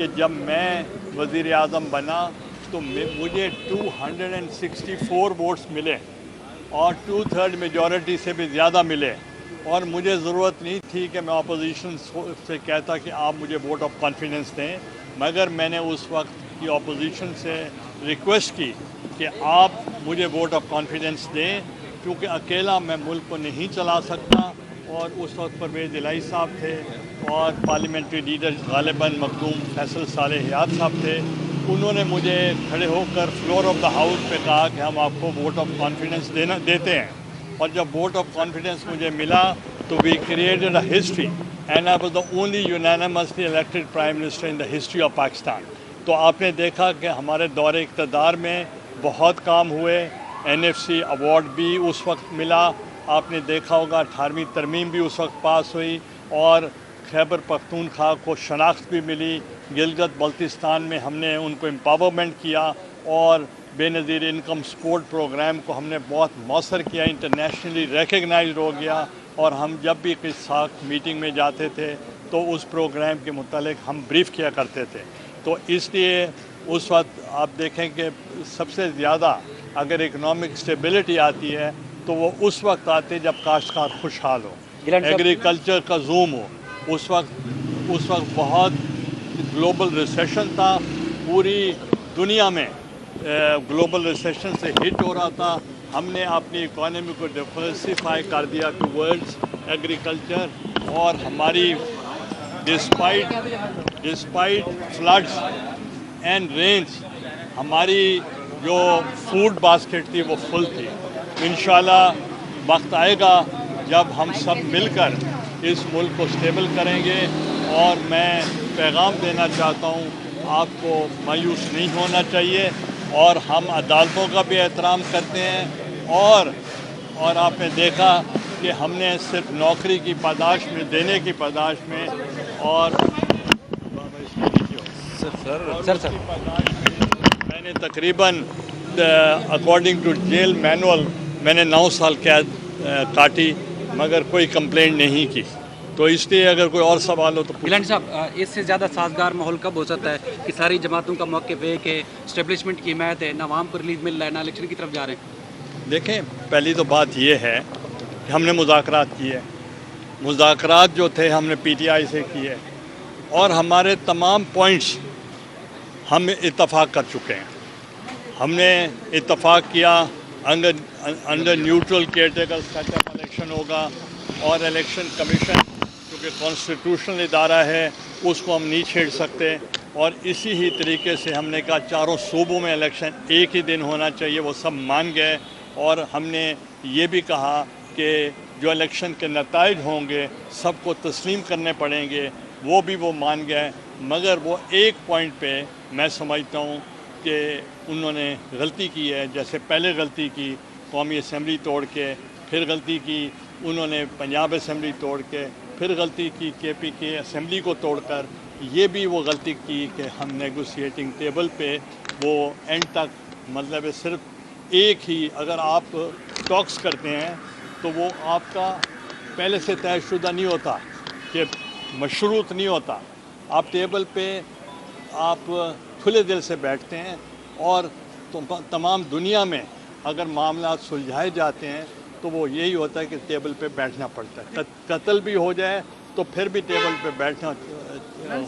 کہ جب میں وزیر اعظم بنا تو مجھے 264 ووٹس ملے اور 2/3 میجورٹی سے بھی زیادہ ملے، اور مجھے ضرورت نہیں تھی کہ میں اپوزیشن سے کہتا کہ آپ مجھے ووٹ آف کانفیڈنس دیں، مگر میں نے اس وقت کی اپوزیشن سے ریکویسٹ کی کہ آپ مجھے ووٹ آف کانفیڈنس دیں، کیونکہ اکیلا میں ملک کو نہیں چلا سکتا، اور اس وقت پرویز الہی صاحب تھے اور پارلیمنٹری لیڈر غالباً مخدوم فیصل صالح حیات صاحب تھے، انہوں نے مجھے کھڑے ہو کر فلور آف دا ہاؤس پہ کہا کہ ہم آپ کو ووٹ آف کانفیڈنس دیتے ہیں، اور جب ووٹ آف کانفیڈنس مجھے ملا تو we created a history and I was the only unanimously elected prime minister in the history of Pakistan. تو آپ نے دیکھا کہ ہمارے دور اقتدار میں بہت کام ہوئے، NFC ایوارڈ بھی اس وقت ملا، آپ نے دیکھا ہوگا 18ویں ترمیم بھی اس وقت پاس ہوئی، اور خیبر پختونخوا کو شناخت بھی ملی، گلگت بلتستان میں ہم نے ان کو امپاورمنٹ کیا، اور بے نظیر انکم سپورٹ پروگرام کو ہم نے بہت مؤثر کیا، انٹرنیشنلی ریکگنائزڈ ہو گیا، اور ہم جب بھی کسی ساتھ میٹنگ میں جاتے تھے تو اس پروگرام کے متعلق ہم بریف کیا کرتے تھے۔ تو اس لیے اس وقت آپ دیکھیں کہ سب سے زیادہ اگر اکنامک اسٹیبلٹی آتی ہے تو وہ اس وقت آتے جب کاشتکار خوشحال ہو، ایگریکلچر کا زوم ہو۔ اس وقت بہت گلوبل ریسیشن تھا، پوری دنیا میں گلوبل ریسیشن سے ہٹ ہو رہا تھا، ہم نے اپنی اکانومی کو ڈیورسیفائی کر دیا ٹو ورڈز ایگریکلچر، اور ہماری ڈسپائٹ فلڈس اینڈ رینس ہماری جو فوڈ باسکٹ تھی وہ فل تھی۔ انشاءاللہ وقت آئے گا جب ہم سب مل کر اس ملک کو اسٹیبل کریں گے، اور میں پیغام دینا چاہتا ہوں آپ کو مایوس نہیں ہونا چاہیے، اور ہم عدالتوں کا بھی احترام کرتے ہیں، اور آپ نے دیکھا کہ ہم نے صرف نوکری کی پاداش میں دینے کی پاداش میں اور میں نے تقریباً اکارڈنگ ٹو جیل مینول میں نے 9 سال قید کاٹی، مگر کوئی کمپلینٹ نہیں کی۔ تو اس لیے اگر کوئی اور سوال ہو تو گیلانی صاحب، اس سے زیادہ سازگار ماحول کب ہو سکتا ہے کہ ساری جماعتوں کا موقف ایک ہے، اسٹیبلشمنٹ کی حمایت ہے، نہ عوام کو ریلیف مل رہا ہے، نہ الیکشن کی طرف جا رہے ہیں؟ دیکھیں، پہلی تو بات یہ ہے کہ ہم نے مذاکرات کیے، مذاکرات جو تھے ہم نے PTI سے کیے، اور ہمارے تمام پوائنٹس ہم اتفاق کر چکے ہیں۔ ہم نے اتفاق کیا under neutral caretaker setup election ہوگا، اور الیکشن کمیشن کیونکہ کانسٹیٹیوشنل ادارہ ہے اس کو ہم نہیں چھیڑ سکتے، اور اسی ہی طریقے سے ہم نے کہا چاروں صوبوں میں الیکشن ایک ہی دن ہونا چاہیے، وہ سب مان گئے، اور ہم نے یہ بھی کہا کہ جو الیکشن کے نتائج ہوں گے سب کو تسلیم کرنے پڑیں گے، وہ بھی وہ مان گئے، مگر وہ ایک پوائنٹ پہ میں سمجھتا ہوں کہ انہوں نے غلطی کی ہے، جیسے پہلے غلطی کی قومی اسمبلی توڑ کے، پھر غلطی کی انہوں نے پنجاب اسمبلی توڑ کے، پھر غلطی کی KPK اسمبلی کو توڑ کر، یہ بھی وہ غلطی کی کہ ہم نیگوسیٹنگ ٹیبل پہ وہ اینڈ تک مطلب صرف ایک ہی، اگر آپ ٹاکس کرتے ہیں تو وہ آپ کا پہلے سے طے شدہ نہیں ہوتا، کہ مشروط نہیں ہوتا، آپ ٹیبل پہ آپ کھلے دل سے بیٹھتے ہیں، اور تمام دنیا میں اگر معاملات سلجھائے جاتے ہیں تو وہ یہی ہوتا ہے کہ ٹیبل پہ بیٹھنا پڑتا ہے، قتل بھی ہو جائے تو پھر بھی ٹیبل پہ بیٹھنا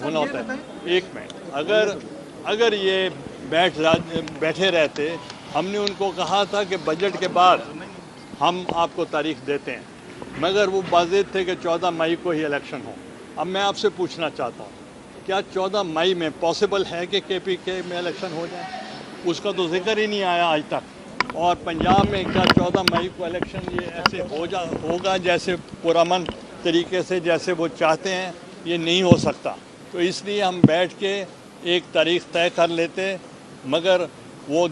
ہونا ہوتا ہے۔ ایک منٹ، اگر یہ بیٹھے رہتے، ہم نے ان کو کہا تھا کہ بجٹ کے بعد ہم آپ کو تاریخ دیتے ہیں، مگر وہ باضابطہ تھے کہ 14 مئی کو ہی الیکشن ہو۔ اب میں آپ سے پوچھنا چاہتا ہوں، کیا 14 مئی میں پاسبل ہے کہ KPK میں الیکشن ہو جائے؟ اس کا تو ذکر ہی نہیں آیا آج تک، اور پنجاب میں کیا 14 مئی کو الیکشن یہ ایسے ہوگا جیسے پرامن طریقے سے جیسے وہ چاہتے ہیں؟ یہ نہیں ہو سکتا۔ تو اس لیے ہم بیٹھ کے ایک تاریخ طے کر لیتے، مگر وہ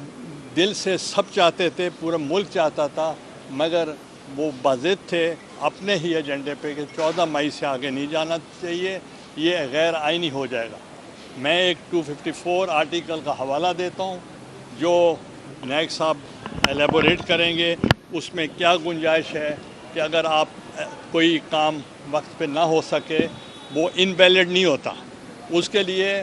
دل سے سب چاہتے تھے، پورا ملک چاہتا تھا، مگر وہ باضد تھے اپنے ہی ایجنڈے پہ کہ 14 مئی سے آگے نہیں جانا چاہیے، یہ غیر آئینی ہو جائے گا۔ میں ایک 254 آرٹیکل کا حوالہ دیتا ہوں جو نائک صاحب ایلیبوریٹ کریں گے، اس میں کیا گنجائش ہے کہ اگر آپ کوئی کام وقت پہ نہ ہو سکے وہ انویلڈ نہیں ہوتا، اس کے لیے